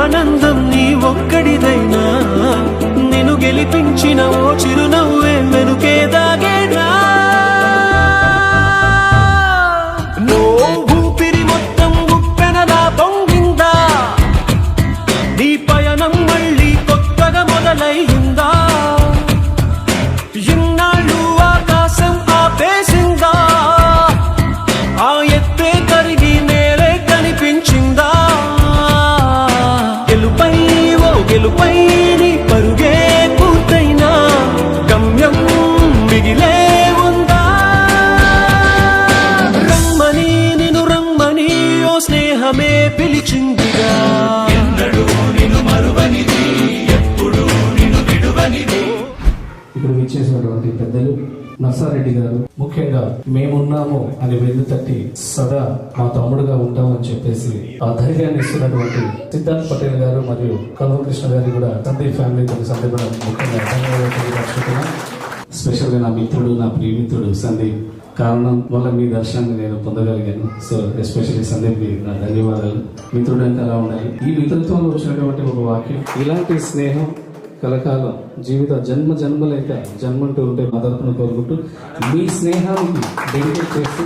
ఆనందం నీ ఒక్కడిదైనా నిన్ను గెలిపించిన ఓ చిరునవ్వే వెనుకే దాగేనా ఓ ఊపిరి మొత్తం ఉప్పెనలా పొంగిందా నీ పయనం మళ్ళీ కొత్తగా మొదలైందా ఇన్నాళ్ళు ఆకాశం ఆపేసిందా ఆ ఎత్తే కరిగి నేలే కనిపించిందా గెలుపై నీ పరుగే పూర్తైనా గమ్యం మిగిలే ఉందా రమ్మని నిన్ను రమ్మని ఓ స్నేహమే పిలిచిందిగా ఎన్నడూ నిన్ను మరువనిది ఎప్పుడు నిన్ను విడువనిది. ఇప్పుడు విచ్చేసినటువంటి పెద్దలు నర్సారెడ్డి గారు ముఖ్యంగా మేమున్నాము అని వెన్ను తట్టి సదా మా తమ్ముడుగా ఉంటామని చెప్పేసి ఆ ధైర్యాన్ని ఇస్తున్నటువంటి సిద్ధార్థ్ పటేల్ గారు మరియు కల్వకృష్ణ గారి కూడా సందీప్ ఫ్యామిలీతో సందర్భంగా ముఖ్యంగా ధన్యవాదాలు. స్పెషల్ గా నా మిత్రుడు నా ప్రియమిత్రుడు సందీప్ కారణం వల్ల మీ దర్శనాన్ని నేను పొందగలిగాను. సో ఎస్పెషల్లీ సందీప్ నా ధన్యవాదాలు. మిత్రుడు అంటే అలా ఉండాలి. ఈ మిత్రత్వంలో వచ్చినటువంటి ఒక వాక్యం ఇలాంటి స్నేహం కలకాలం జీవిత జన్మలైతే జన్మంటూ ఉంటే మా తరపున కోరుకుంటూ మీ స్నేహానికి డెడికేట్ చేస్తూ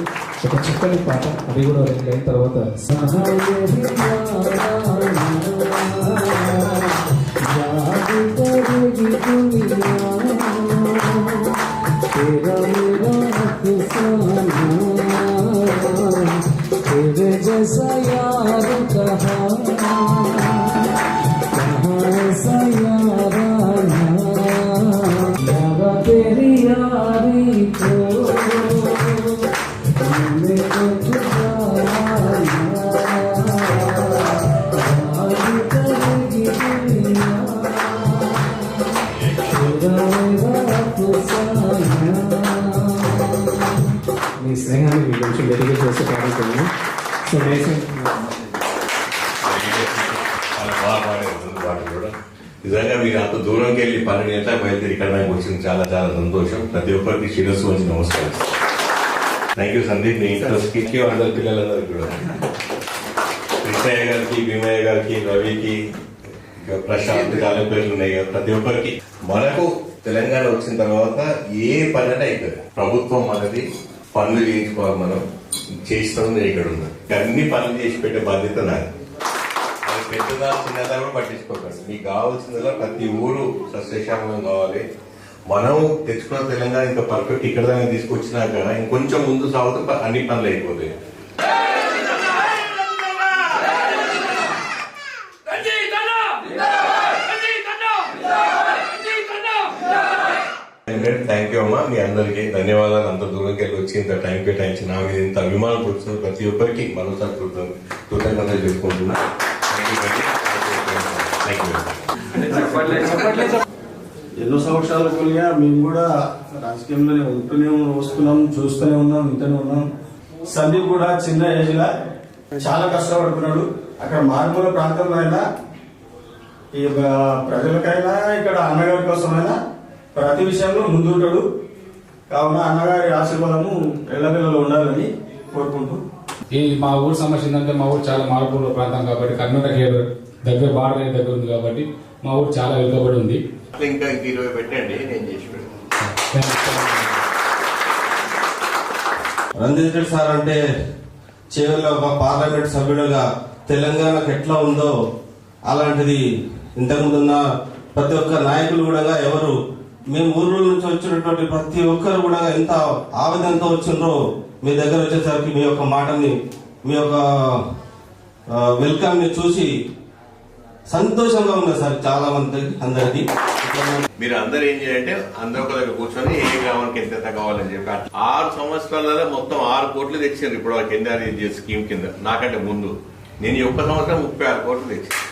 ఒక చక్కని పాట అది కూడా అయిన తర్వాత మీ స్నేహాన్ని మీ కొంచెం డెడికేట్ చేస్తే పాడుతున్నాను. సో నిజంగా మీరు అంత దూరంకి వెళ్ళి 12 గంటలకు బయలుదేరి ఇక్కడ నాకు వచ్చింది చాలా చాలా సంతోషం. ప్రతి ఒక్కరికి శిరస్సు వచ్చి నమస్కారం. Thank you Sandeep. మీ ఇంట్రెస్ట్కి అందరి పిల్లలందరికీ కూడా కృష్ణయ్య గారికి భీమయ్య గారికి రవికి ప్రశాంత్ చాలా పేర్లు ఉన్నాయి కదా ప్రతి ఒక్కరికి. మనకు తెలంగాణ వచ్చిన తర్వాత ఏ పని అయినా ఇక్కడ ప్రభుత్వం మనది పనులు చేయించుకోవాలి. మనం చేస్తాం ఇక్కడ ఉంది అన్ని పనులు చేసి పెట్టే బాధ్యత నాది. పెద్దదా చిన్నదా కూడా పట్టించుకోకండి. మీకు కావాల్సిందిగా ప్రతి ఊరు సస్యశ్యామలం కావాలి. మనం తెచ్చుకున్న తెలంగాణ ఇంకా పర్ఫెక్ట్ ఇక్కడ దాకా తీసుకొచ్చినాక ఇంకొంచెం ముందు సాగుతూ అన్ని పనులు అయిపోతాయి. థ్యాంక్ యూ అమ్మా. మీ అందరికీ ధన్యవాదాలు. అంత దూరంకి వెళ్ళి వచ్చి ఇంత టైం కేటాయించి నా మీద ఇంత అభిమానం పుడుతుంది ప్రతి ఒక్కరికి మరోసారి కృతజ్ఞతలు చెప్పుకుంటున్నా. ఎన్నో సంవత్సరాలకు మేము కూడా రాజకీయంలోనే ఉంటూనే వస్తున్నాం, చూస్తూనే ఉన్నాం, ఇంటనే ఉన్నాం. సందీప్ కూడా చిన్న ఏజ్ లా చాలా కష్టపడుతున్నాడు. అక్కడ మారుమూల ప్రాంతంలో అయినా ఈ ప్రజలకైనా ఇక్కడ అన్నగారి కోసమైనా ప్రతి విషయంలో ముందుంటాడు. కావున అన్నగారి ఆశీర్వాదము ఎల్లపిల్లలో ఉండాలని కోరుకుంటూ ఈ మా ఊరు సమస్య ఏంటంటే మా ఊరు చాలా మారుమూల ప్రాంతం కాబట్టి కర్ణాటక దగ్గర బార్డర్ దగ్గర ఉంది కాబట్టి మా ఊరు చాలా వెనుకబడి ఉంది. ఇంకా 20 పెట్టండి, నేను చేసి పెడతాను. రంజిత్ రెడ్డి సార్ అంటే చివరిలో ఒక పార్లమెంట్ సభ్యుడుగా తెలంగాణకు ఎట్లా ఉందో అలాంటిది ఇంతకుముందున్న ప్రతి ఒక్క నాయకులు కూడా ఎవరు మేము ఊర్ల నుంచి వచ్చినటువంటి ప్రతి ఒక్కరు కూడా ఎంత ఆవేదనతో వచ్చిండ్రో మీ దగ్గర వచ్చేసరికి మీ యొక్క మాటని మీ యొక్క వెల్కమ్ ని చూసి సంతోషంగా ఉన్నది సార్ చాలా మంది అందరికి. మీరు అందరు ఏం చేయాలంటే అందరూ ఒక దగ్గర కూర్చొని ఏ గ్రామానికి ఎంత కావాలని చెప్పి 6 సంవత్సరాలలో మొత్తం 6 కోట్లు తెచ్చారు ఇప్పుడు NREGA స్కీమ్ కింద. నాకంటే ముందు నేను ఈ ఒక్క సంవత్సరం 36 కోట్లు తెచ్చాను.